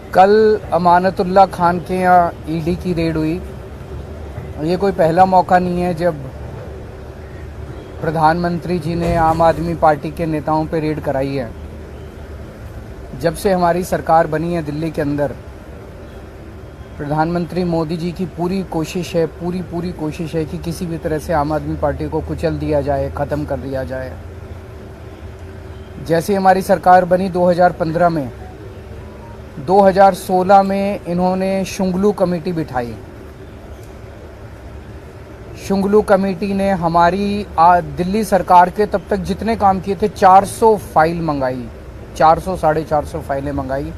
कल अमानतुल्लाह खान के यहाँ ईडी की रेड हुई। ये कोई पहला मौका नहीं है जब प्रधानमंत्री जी ने आम आदमी पार्टी के नेताओं पे रेड कराई है। जब से हमारी सरकार बनी है दिल्ली के अंदर, प्रधानमंत्री मोदी जी की पूरी कोशिश है कि किसी भी तरह से आम आदमी पार्टी को कुचल दिया जाए, ख़त्म कर दिया जाए। जैसे हमारी सरकार बनी 2015 में, 2016 में इन्होंने शुंगलू कमेटी बिठाई। शुंगलू कमेटी ने हमारी दिल्ली सरकार के तब तक जितने काम किए थे 400 फाइल मंगाई, 400 साढ़े 400 फाइलें मंगाई।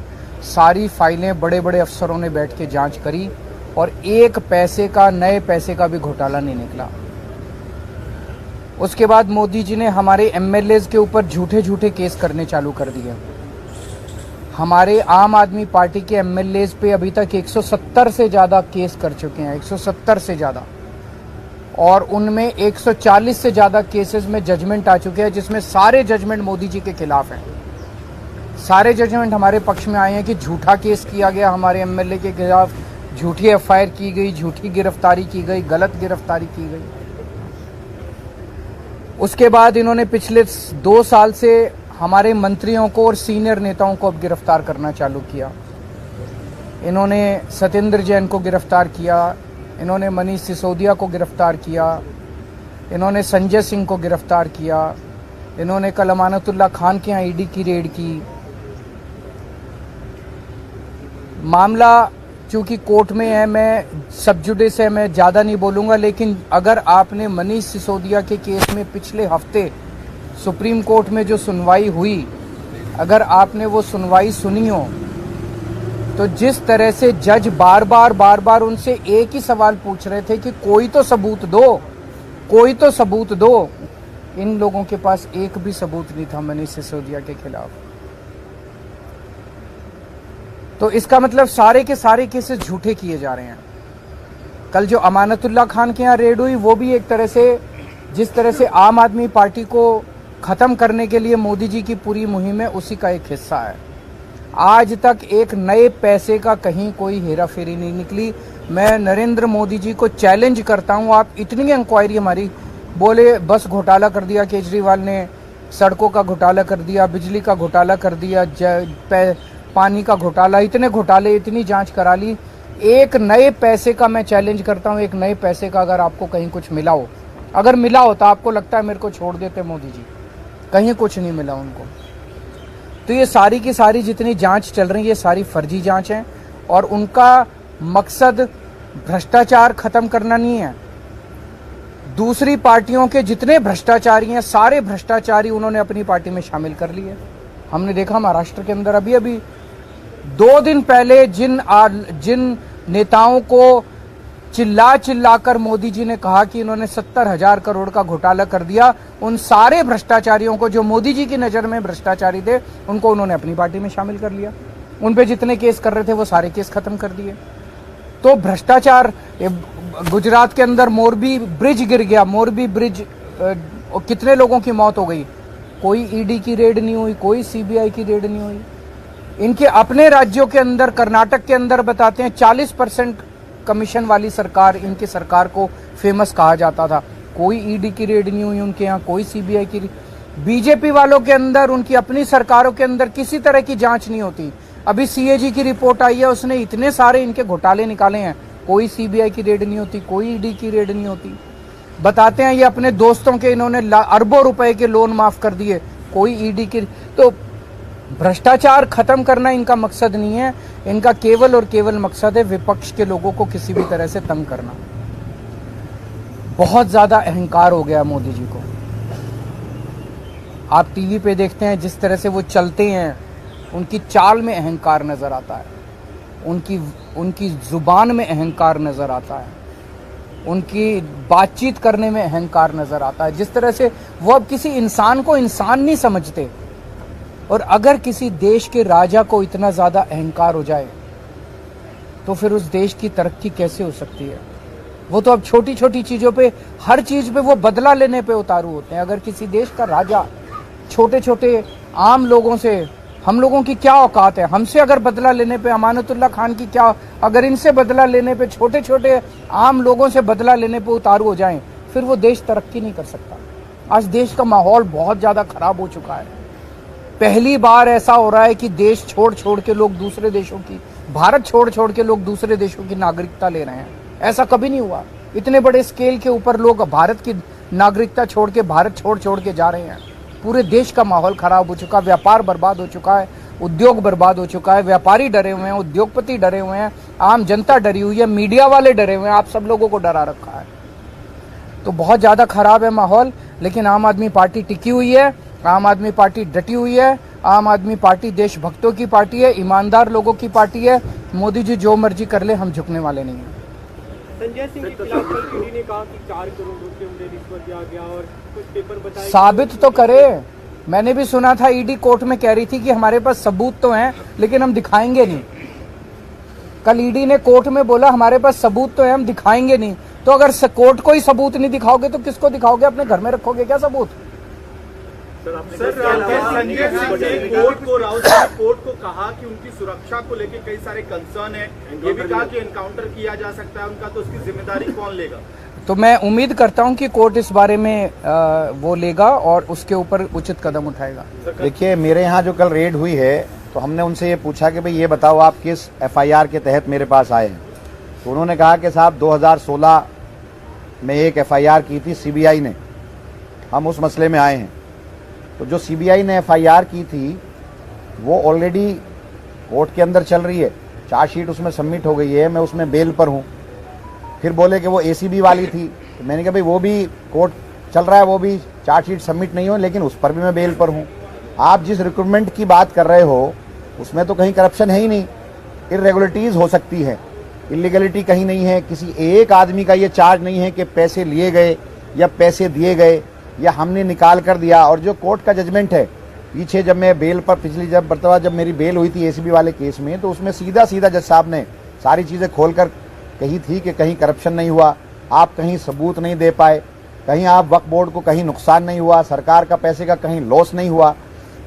सारी फाइलें बड़े बड़े अफसरों ने बैठ के जांच करी और एक पैसे का, नए पैसे का भी घोटाला नहीं निकला। उसके बाद मोदी जी ने हमारे एमएलएज के ऊपर झूठे झूठे केस करने चालू कर दिए। हमारे आम आदमी पार्टी के एमएलएज पे अभी तक 170 से ज़्यादा केस कर चुके हैं, 170 से ज़्यादा, और उनमें 140 से ज़्यादा केसेस में जजमेंट आ चुके हैं, जिसमें सारे जजमेंट मोदी जी के खिलाफ हैं। सारे जजमेंट हमारे पक्ष में आए हैं कि झूठा केस किया गया हमारे एमएलए के खिलाफ, झूठी एफआईआर की गई, झूठी गिरफ्तारी की गई, गलत गिरफ्तारी की गई। उसके बाद इन्होंने पिछले 2 साल से हमारे मंत्रियों को और सीनियर नेताओं को अब गिरफ्तार करना चालू किया। इन्होंने सत्येंद्र जैन को गिरफ्तार किया, इन्होंने मनीष सिसोदिया को गिरफ्तार किया, इन्होंने संजय सिंह को गिरफ्तार किया, इन्होंने कल अमानतुल्लाह खान के यहाँ ईडी की रेड की। मामला चूंकि कोर्ट में है, मैं सब जुडिस है, मैं ज़्यादा नहीं बोलूँगा, लेकिन अगर आपने मनीष सिसोदिया के केस में पिछले हफ्ते सुप्रीम कोर्ट में जो सुनवाई हुई, अगर आपने वो सुनवाई सुनी हो, तो जिस तरह से जज बार बार उनसे एक ही सवाल पूछ रहे थे कि कोई तो सबूत दो, कोई तो सबूत दो। इन लोगों के पास एक भी सबूत नहीं था मनीष सिसोदिया के खिलाफ। तो इसका मतलब सारे के सारे केसेस झूठे किए जा रहे हैं। कल जो अमानतुल्लाह खान के यहाँ रेड हुई, वो भी एक तरह से, जिस तरह से आम आदमी पार्टी को ख़त्म करने के लिए मोदी जी की पूरी मुहिम है, उसी का एक हिस्सा है। आज तक एक नए पैसे का कहीं कोई हेरा फेरी नहीं निकली। मैं नरेंद्र मोदी जी को चैलेंज करता हूँ, आप इतनी इंक्वायरी हमारी, बोले बस घोटाला कर दिया केजरीवाल ने, सड़कों का घोटाला कर दिया, बिजली का घोटाला कर दिया, पानी का घोटाला, इतने घोटाले, इतनी जांच करा ली। एक नए पैसे का मैं चैलेंज करता हूँ, एक नए पैसे का अगर आपको कहीं कुछ मिला हो, अगर मिला हो तो आपको लगता है मेरे को छोड़ देते मोदी जी, कहीं कुछ नहीं मिला उनको। तो ये सारी की सारी जितनी जांच चल रही है, ये सारी फर्जी जांच है और उनका मकसद भ्रष्टाचार खत्म करना नहीं है। दूसरी पार्टियों के जितने भ्रष्टाचारी हैं, सारे भ्रष्टाचारी उन्होंने अपनी पार्टी में शामिल कर लिए। हमने देखा महाराष्ट्र के अंदर अभी 2 दिन पहले जिन नेताओं को चिल्ला कर मोदी जी ने कहा कि इन्होंने 70,000 करोड़ का घोटाला कर दिया, उन सारे भ्रष्टाचारियों को, जो मोदी जी की नज़र में भ्रष्टाचारी थे, उनको उन्होंने अपनी पार्टी में शामिल कर लिया। उन पे जितने केस कर रहे थे वो सारे केस खत्म कर दिए। तो भ्रष्टाचार, गुजरात के अंदर मोरबी ब्रिज गिर गया, मोरबी ब्रिज, कितने लोगों की मौत हो गई, कोई ईडी की रेड नहीं हुई, कोई सीबीआई की रेड नहीं हुई। इनके अपने राज्यों के अंदर, कर्नाटक के अंदर बताते हैं 40% कमीशन वाली सरकार, इनकी सरकार को फेमस कहा जाता था, कोई ईडी की रेड नहीं हुई उनके यहाँ, कोई सीबीआई की। बीजेपी वालों के अंदर, उनकी अपनी सरकारों के अंदर किसी तरह की जांच नहीं होती। अभी सीएजी की रिपोर्ट आई है, उसने इतने सारे इनके घोटाले निकाले हैं, कोई सीबीआई की रेड नहीं होती, कोई ईडी की रेड नहीं होती। बताते हैं ये अपने दोस्तों के इन्होंने अरबों रुपए के लोन माफ कर दिए, कोई ईडी की। तो भ्रष्टाचार खत्म करना इनका मकसद नहीं है, इनका केवल और केवल मकसद है विपक्ष के लोगों को किसी भी तरह से तंग करना। बहुत ज्यादा अहंकार हो गया मोदी जी को। आप टीवी पे देखते हैं जिस तरह से वो चलते हैं, उनकी चाल में अहंकार नजर आता है, उनकी जुबान में अहंकार नजर आता है, उनकी बातचीत करने में अहंकार नजर आता है। जिस तरह से वो अब किसी इंसान को इंसान नहीं समझते। और अगर किसी देश के राजा को इतना ज्यादा अहंकार हो जाए तो फिर उस देश की तरक्की कैसे हो सकती है। वो तो अब छोटी छोटी चीजों पे, हर चीज पे वो बदला लेने पे उतारू होते हैं। अगर किसी देश का राजा छोटे छोटे आम लोगों से हम लोगों की क्या औकात है? हमसे अगर बदला लेने पे अमानतुल्ला खान की क्या, अगर इनसे बदला लेने पे, छोटे छोटे आम लोगों से बदला लेने पे उतारू हो जाएं, फिर वो देश तरक्की नहीं कर सकता। आज देश का माहौल बहुत ज्यादा खराब हो चुका है। पहली बार ऐसा हो रहा है कि देश छोड़ छोड़ के लोग दूसरे देशों की, भारत छोड़ छोड़ के लोग दूसरे देशों की नागरिकता ले रहे हैं। ऐसा कभी नहीं हुआ। इतने बड़े स्केल के ऊपर लोग भारत की नागरिकता छोड़ के, भारत छोड़ छोड़ के जा रहे हैं। पूरे देश का माहौल खराब हो चुका, व्यापार बर्बाद हो चुका है, उद्योग बर्बाद हो चुका है, व्यापारी डरे हुए हैं, उद्योगपति डरे हुए हैं, आम जनता डरी हुई है, मीडिया वाले डरे हुए हैं, आप सब लोगों को डरा रखा है। तो बहुत ज्यादा खराब है माहौल। लेकिन आम आदमी पार्टी टिकी हुई है, आम आदमी पार्टी डटी हुई है। आम आदमी पार्टी देशभक्तों की पार्टी है, ईमानदार लोगों की पार्टी है। मोदी जी जो मर्जी कर ले, हम झुकने वाले नहीं हैं। संजय सिंह के खिलाफ कल ईडी ने कहा कि 4 करोड़ रुपए उन्हें रिश्वत दिया गया और कुछ पेपर बताए। साबित तो करे। मैंने भी सुना था ईडी कोर्ट में कह रही थी कि हमारे पास सबूत तो हैं, लेकिन हम दिखाएंगे नहीं। कल ईडी ने कोर्ट में बोला हमारे पास सबूत तो है, हम दिखाएंगे नहीं। तो अगर कोर्ट को ही सबूत नहीं दिखाओगे तो किसको दिखाओगे? अपने घर में रखोगे क्या सबूत? सर संजय सिंह ने कोर्ट को कहा कि उनकी सुरक्षा को लेकर कई सारे कंसर्न है। ये भी कहा कि एनकाउंटर किया जा सकता है उनका, तो उसकी जिम्मेदारी कौन लेगा? तो मैं उम्मीद करता हूं कि कोर्ट इस बारे में वो लेगा और उसके ऊपर उचित कदम उठाएगा। देखिए, मेरे यहाँ जो कल रेड हुई है तो हमने उनसे ये पूछा कि भाई ये बताओ आप किस एफआईआर के तहत मेरे पास आए हैं। तो उन्होंने कहा कि साहब 2016 में एक एफआईआर की थी सीबीआई ने, हम उस मसले में आए हैं। तो जो सीबीआई ने एफआईआर की थी वो ऑलरेडी कोर्ट के अंदर चल रही है, चार्जशीट उसमें सबमिट हो गई है, मैं उसमें बेल पर हूँ। फिर बोले कि वो एसीबी वाली थी, तो मैंने कहा भाई वो भी कोर्ट चल रहा है, वो भी चार्जशीट सबमिट नहीं हो, लेकिन उस पर भी मैं बेल पर हूँ। आप जिस रिक्रूटमेंट की बात कर रहे हो उसमें तो कहीं करप्शन है ही नहीं। इरेगुलरिटीज़ हो सकती है, इलीगलिटी कहीं नहीं है। किसी एक आदमी का ये चार्ज नहीं है कि पैसे लिए गए या पैसे दिए गए या हमने निकाल कर दिया। और जो कोर्ट का जजमेंट है पीछे, जब मैं बेल पर जब मेरी बेल हुई थी एसीबी वाले केस में, तो उसमें सीधा सीधा जज साहब ने सारी चीज़ें खोल कर कही थी कि कहीं करप्शन नहीं हुआ, आप कहीं सबूत नहीं दे पाए, कहीं आप वक्फ बोर्ड को कहीं नुकसान नहीं हुआ, सरकार का पैसे का कहीं लॉस नहीं हुआ,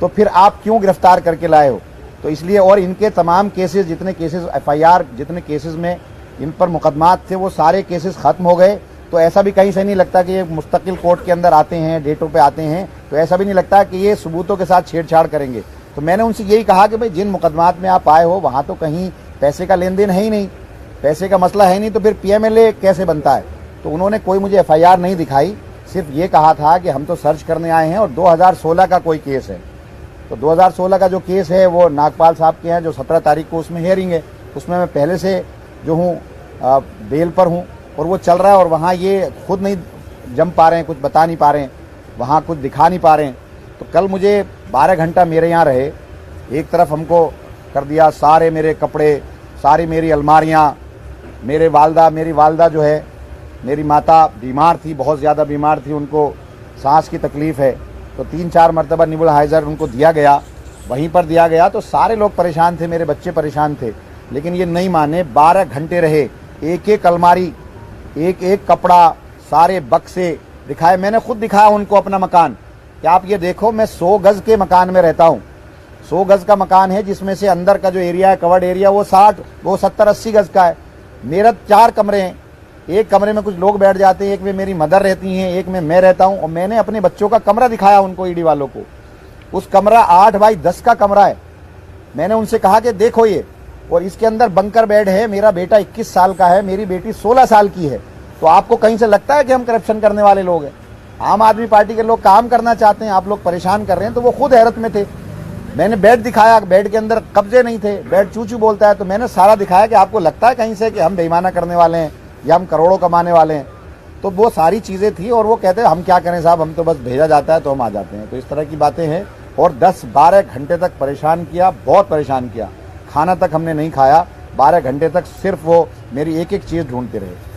तो फिर आप क्यों गिरफ्तार करके लाए हो? तो इसलिए, और इनके तमाम केसेस, जितने केसेस एफआईआर, जितने केसेस में इन पर मुकदमात थे, वो सारे केसेस खत्म हो गए। तो ऐसा भी कहीं से नहीं लगता कि ये मुस्तकिल कोर्ट के अंदर आते हैं, डेटों पे आते हैं, तो ऐसा भी नहीं लगता कि ये सबूतों के साथ छेड़छाड़ करेंगे। तो मैंने उनसे यही कहा कि भाई जिन मुकदमात में आप आए हो वहाँ तो कहीं पैसे का लेन देन है ही नहीं, पैसे का मसला है नहीं, तो फिर पीएमएलए कैसे बनता है? तो उन्होंने कोई मुझे एफआईआर नहीं दिखाई, सिर्फ ये कहा था कि हम तो सर्च करने आए हैं और 2016 का कोई केस है। तो 2016 का जो केस है वो नागपाल साहब के हैं, जो 17 तारीख को उसमें हियरिंग है, उसमें मैं पहले से जो हूँ बेल पर हूँ और वो चल रहा है। और वहाँ ये खुद नहीं जम पा रहे हैं, कुछ बता नहीं पा रहे हैं, वहाँ कुछ दिखा नहीं पा रहे हैं। तो कल मुझे 12 घंटा मेरे यहाँ रहे, एक तरफ हमको कर दिया, सारे मेरे कपड़े, सारी मेरी अलमारियाँ, मेरी वालदा जो है, मेरी माता बीमार थी, बहुत ज़्यादा बीमार थी, उनको सांस की तकलीफ़ है, तो 3-4 मरतबा नेबुलाइज़र उनको दिया गया, वहीं पर दिया गया। तो सारे लोग परेशान थे, मेरे बच्चे परेशान थे, लेकिन ये नहीं माने। 12 घंटे रहे, एक एक अलमारी, एक एक कपड़ा, सारे बक्से दिखाए। मैंने खुद दिखाया उनको अपना मकान कि आप ये देखो, मैं 100 गज़ के मकान में रहता हूँ। 100 गज़ का मकान है, जिसमें से अंदर का जो एरिया है, कवर्ड एरिया, वो 70-80 गज़ का है। मेरा 4 कमरे हैं, एक कमरे में कुछ लोग बैठ जाते हैं, एक में मेरी मदर रहती हैं, एक में मैं रहता हूं। और मैंने अपने बच्चों का कमरा दिखाया उनको, ईडी वालों को। उस कमरा 8 बाई 10 का कमरा है। मैंने उनसे कहा कि देखो ये, और इसके अंदर बंकर बेड है। मेरा बेटा 21 साल का है, मेरी बेटी 16 साल की है। तो आपको कहीं से लगता है कि हम करप्शन करने वाले लोग हैं? आम आदमी पार्टी के लोग काम करना चाहते हैं, आप लोग परेशान कर रहे हैं। तो वो खुद हैरत में थे। मैंने बेड दिखाया, बेड के अंदर कब्जे नहीं थे, बेड चू चू बोलता है। तो मैंने सारा दिखाया कि आपको लगता है कहीं से कि हम बेईमाना करने वाले हैं या हम करोड़ों कमाने वाले हैं? तो वो सारी चीज़ें थी। और वो कहते हैं हम क्या करें साहब, हम तो बस भेजा जाता है तो हम आ जाते हैं। तो इस तरह की बातें हैं। और 10-12 घंटे तक परेशान किया, बहुत परेशान किया। खाना तक हमने नहीं खाया 12 घंटे तक, सिर्फ वो मेरी एक एक चीज़ ढूंढते रहे।